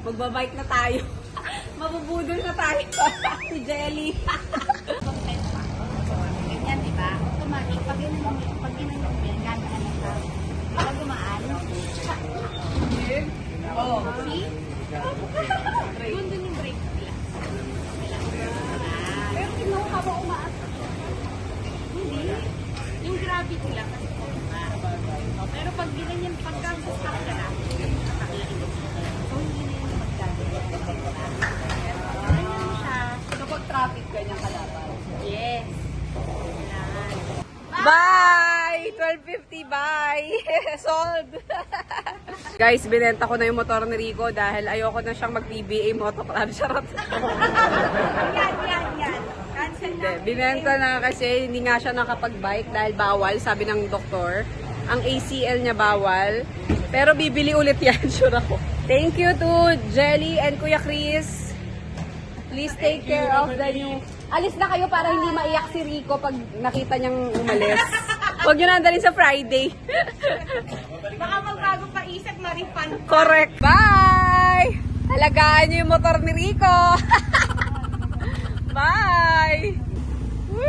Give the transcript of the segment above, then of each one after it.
Magbabike na tayo. Mabubudol na tayo. Si Jelly. Ganyan, di ba? Automatic, pag ginanong yan, gano'n na ka. Pag gumaan, Oh. see? Doon din yung brake nila. Pero kinuha ka ba umaas? Hindi. Yung gravity lang kasi pero pag ginanyan, pagka-stuck ka na, so hindi na yun magkagawa. Ganyan mo siya. Kapag traffic, ganyan ka dapat. Yes. Bye! 12.50, bye! Sold! Guys, binenta ko na yung motor ni Rico dahil ayoko na siyang mag-PBA motoclub. Charot. Yan. Cancel Hindi, na. binenta na kasi hindi nga siya nakapag-bike dahil bawal, sabi ng doktor. Ang ACL niya bawal. Pero bibili ulit yan, sure ako. Thank you to Jelly and Kuya Chris. Please take care of the new... Alis na kayo para hindi maiyak si Rico pag nakita niyang umalis. Huwag niyo na andalin sa Friday. Baka magbago pa isip, ma-refund. Correct. Bye! Halagaan niyo yung motor ni Rico. Bye! Woo!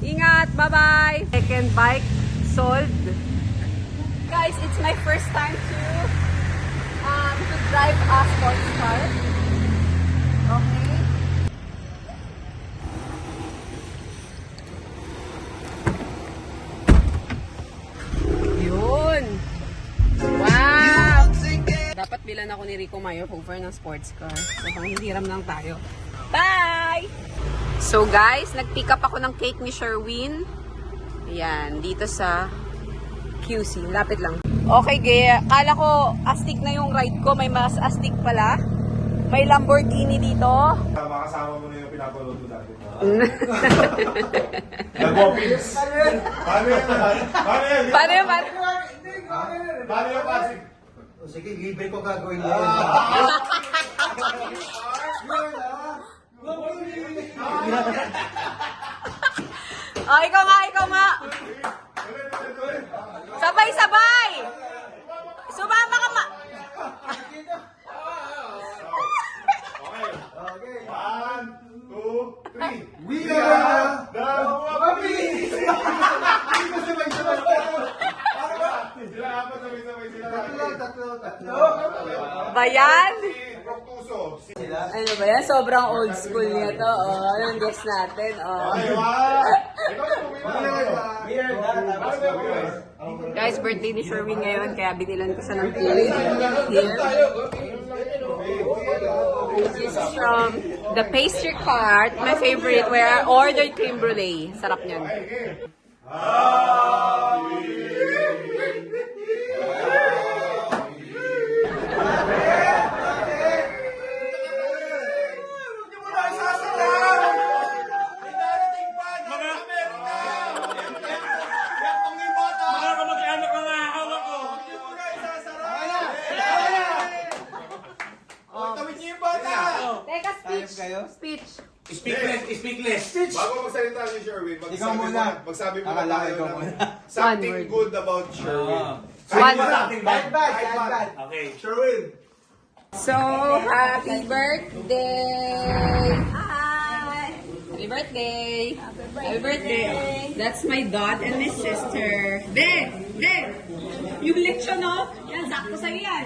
Ingat! Bye-bye! Second bike sold. Guys, it's my first time to drive a sports car. Okay. Yun. Wow! Dapat bilan ako ni Rico Mayer-Hofer ng sports car. So, panghihiram lang tayo. Bye! So guys, nag-pick up ako ng cake ni Sherwin. Ayan, dito sa QC. Lapit lang. Okay, Gaya. Kala ko astig na yung ride ko. May mas astig pala. May Lamborghini dito. Makasama mo na yung pinapanood mo dati. Nag-walkings. Paano yan? Paano yun? Paano yung Pasig? Sige, libre ko gagawin yan. Oh, ikaw nga. Sabay-sabay! Sumama ka ma... Okay. 1, 2, 3. We are the Wapis! Sila apat sabay-sabay sila. tatlo. Ba yan? Si Proctuso. Ano ba yan? Sobrang old school niya to. Oh, yung guess natin. Oh. Okay, 1. Ikaw yung We are that. Guys, birthday ni Sherwin ngayon, kaya binilan ko siya ng cake. Here. This is from the pastry cart. My favorite, where I ordered creme brulee. Sarap niyan. Teka, speech. Speechless. Bago magsalita si Sherwin, Ikaw muna. magsabi mo Akala na ko tayo ikaw ng muna. something One word. good about Sherwin. Bad. Okay. Sherwin. So, happy birthday! Hi! Happy birthday! Happy birthday! That's my dad and my sister. Yung lechon, no? Yan, sakto sa'yo yan.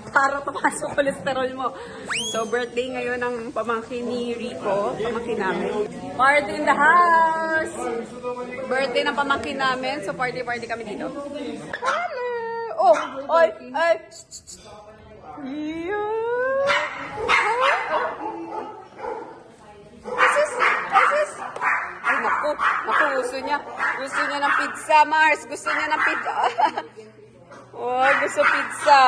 Para tumasok cholesterol mo. So, birthday ngayon ng pamangkin ni Rico. Pamangkin namin. Party in the house! Birthday ng pamangkin namin. So, party kami dito. Hello! Oh! Ay! Ay, naku, gusto niya ng pizza, Mars, gusto niya ng pizza. Oh, gusto pizza.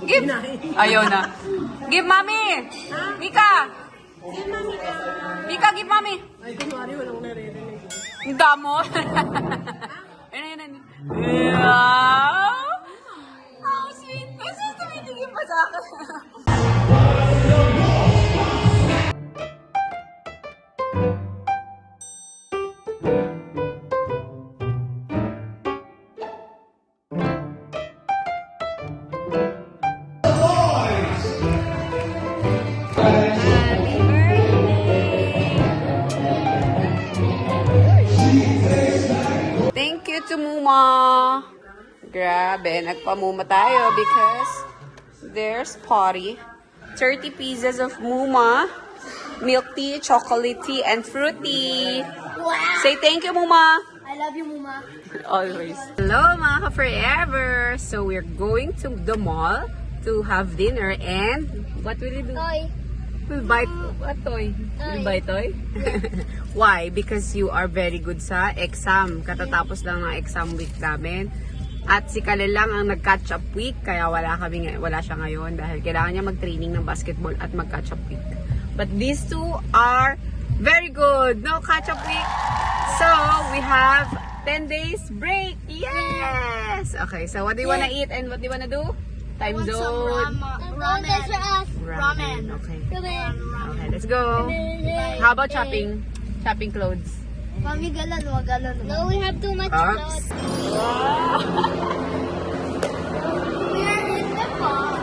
Give. Ayaw na. Give, mami. Mika. Mika, give, mami. Ay, kunwari, walang naririnig. Ang damo. Ayun. Wow. Oh, sweet. Kasi tumitigil pa sa akin. Thank you to Muma. Grabe, nagpamuma tayo because there's potty. 30 pieces of Muma. Milk tea, chocolate tea, and fruity. Wow! Say thank you, Muma. I love you, Muma. Always. Hello, mga ka-forever. So, we're going to the mall to have dinner and what will you do? Toy. We'll buy what toy? We'll buy toy? Why? Because you are very good sa exam. Katatapos lang ng exam week namin. At si Kale lang ang nag-catch up week, kaya wala siya ngayon dahil kailangan niya mag-training ng basketball at mag-catch up week. But these two are very good. No catch up week. So, we have 10 days break. Yes! Okay, so what do you wanna eat and what do you wanna do? Time zone. Ramen. Okay. Okay, let's go. How about shopping? Shopping clothes. Mami, galan, wag galan. No, we have too much Oops. We are in the mall.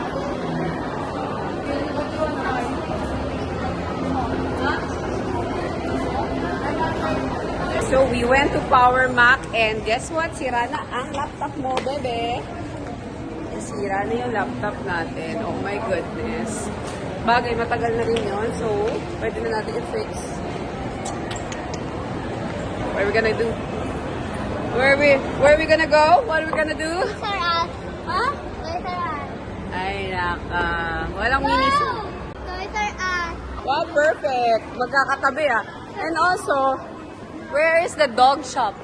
So, we went to Power Mac and guess what? Sira na ang laptop mo, bebe. Sira na yung laptop natin. Oh my goodness. Bagay, matagal na rin yun. So, pwede na natin i-fix. What are we gonna do? Where are we gonna go? What are we gonna do? Toys R Us. Huh? Toys R Us. Ay, naka. Walang minis. Toys R Us. Wow, perfect. Magkakatabi ah. And also, where is the dog shop?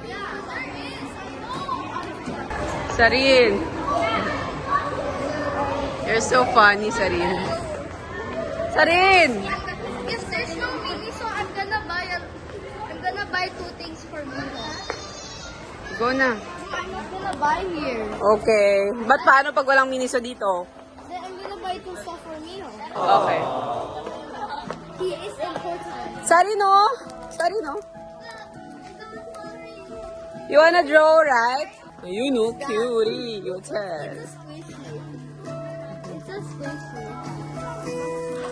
Yeah, there is. I know. Sarin. You're so funny, Sarin. Sarin! If there's no mini, so I'm gonna buy 2 things for me. Go na. I'm not gonna buy here. Okay. Ba't paano pag walang miniso dito? Then I'm gonna buy 2 stuff for me. Okay. He is important. Sarin, oh. Sarin, oh. You wanna draw, right? You know, cutie. Your turn. It's a squishy. It's a squishy.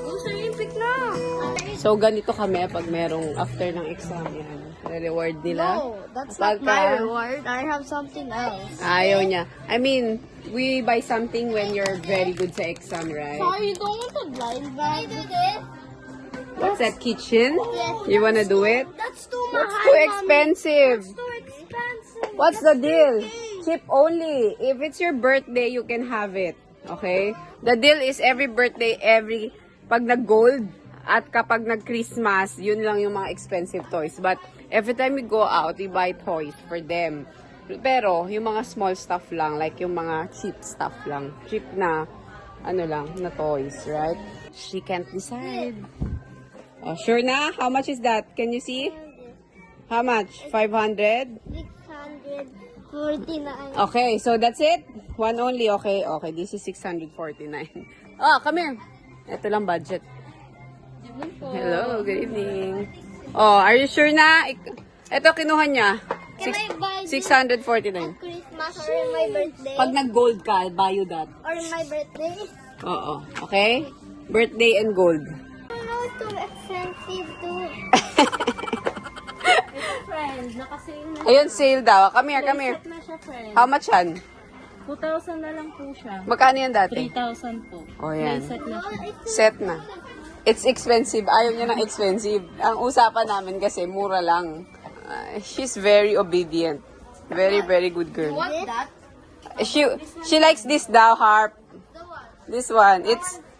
Gusto niyo yung pick na. So, ganito kami pag merong after ng exam yan. Reward nila. No, that's Pagka- not my reward. I have something else. Ayaw niya. I mean, we buy something when you're very good sa exam, right? Sorry, don't want to blind bag. Can I do this? What's that, kitchen? Yes. You wanna do it? That's too That's mahal, too Mommy. expensive. That's too expensive. What's the deal? Chip only. If it's your birthday, you can have it. Okay? The deal is every birthday, pag nag-gold, at kapag nag-Christmas, yun lang yung mga expensive toys. But every time we go out, we buy toys for them. Pero, yung mga small stuff lang, like yung mga cheap stuff lang. Cheap na, na toys, right? She can't decide. Oh, sure na? How much is that? Can you see? How much? 500? 649. Okay, so that's it? One only, okay. Okay, this is 649. Ah, come here. Ito lang budget. Hello, good evening. Oh, are you sure na? Ito, kinuha niya. Can I buy this 649. Christmas or in my birthday? Pag nag-gold ka, I'll buy you that. Or in my birthday? Oo, okay? Birthday and gold. No, too expensive too. Friend, nakasale na. Ayun, sale daw. Come here, come here. Set na siya, friend. How much yan? 2,000 na lang po siya. Magkano yan dati? 3,000 po. Oh, yan. Set na siya. Set na. It's expensive. Ayaw niya ng expensive. Ang usapan namin kasi, mura lang. She's very obedient. Very, very good girl. What that? She likes this daw, Harp. This one.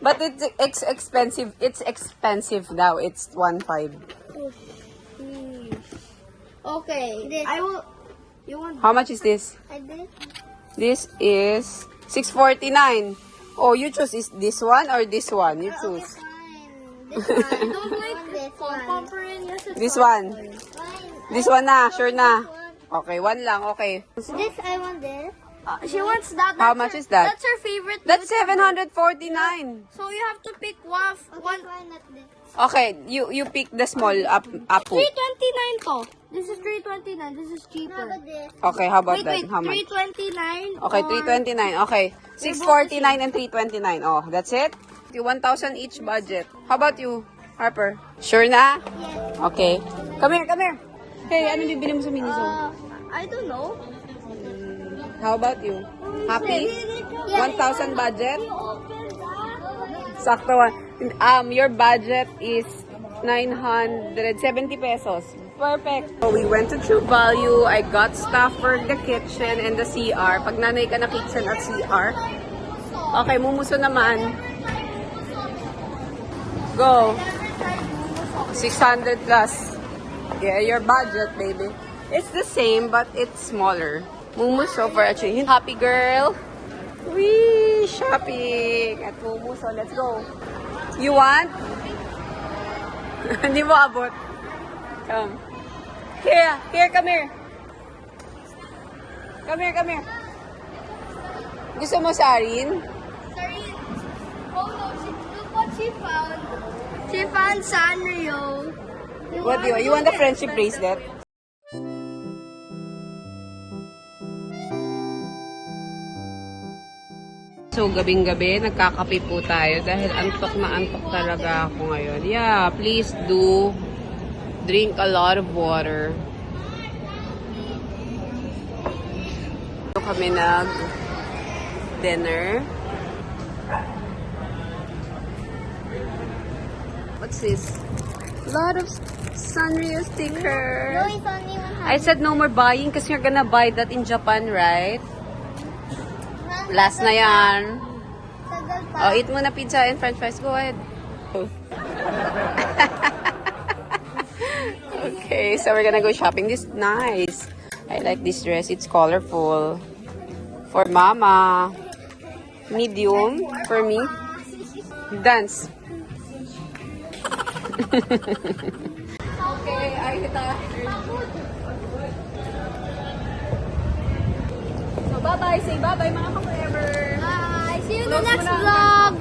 But it's expensive. It's expensive daw. It's 1.5. Okay. I will. You want? How much is this? I did. This is 649. Oh, you choose is this one or this one? You choose. This one. I don't like this one. This one. This one na. Sure na. Okay, one lang. Okay. This, I want this. She wants that. How much is that? That's her favorite. That's YouTuber. 749. So you have to pick one. Why not this? Okay, you pick the small apple. 329 to. This is 329. This is cheaper. Okay, how about Wait, that? wait. How much? 329. Okay, 329. Okay. 649 and 329. Oh, that's it? 1,000 each budget. How about you, Harper? Sure na? Yes. Okay. Come here, come here. Hey, ano bibili mo sa Miniso? I don't know. How about you? Happy? 1,000 budget? Open that. Sakto. Your budget is 970 pesos. Perfect. So we went to True Value. I got stuff for the kitchen and the CR. Pag nanay ka na kitchen at CR. Okay, mumuso naman. Go. 600 plus. Yeah, your budget, baby. It's the same, but it's smaller. Mumuso for a change. Happy girl. Wee! Shopping! At mumuso. Let's go. You want? Hindi mo abot. Come. Here, come here. Come here. Gusto mo sarin? Sorry. Oh no, look what she found. She found Sanrio. What do you want? You want the friendship bracelet? So, gabing-gabi, nagkakape po tayo dahil antok na antok talaga ako ngayon. Yeah, please do drink a lot of water. So, kami nag-dinner. What's this? A lot of Sanrio sticker. No, it's only 100. I said no more buying because you're gonna buy that in Japan, right? Last na yan. Tagal pa. Oh, eat muna pizza and french fries. Go ahead. Okay, so we're gonna go shopping. This is nice. I like this dress. It's colorful. For mama. Medium. For me. Dance. Okay, I hit So, bye-bye. Say bye-bye, mga ka-forever. Bye. See you in the Close next mo na. vlog.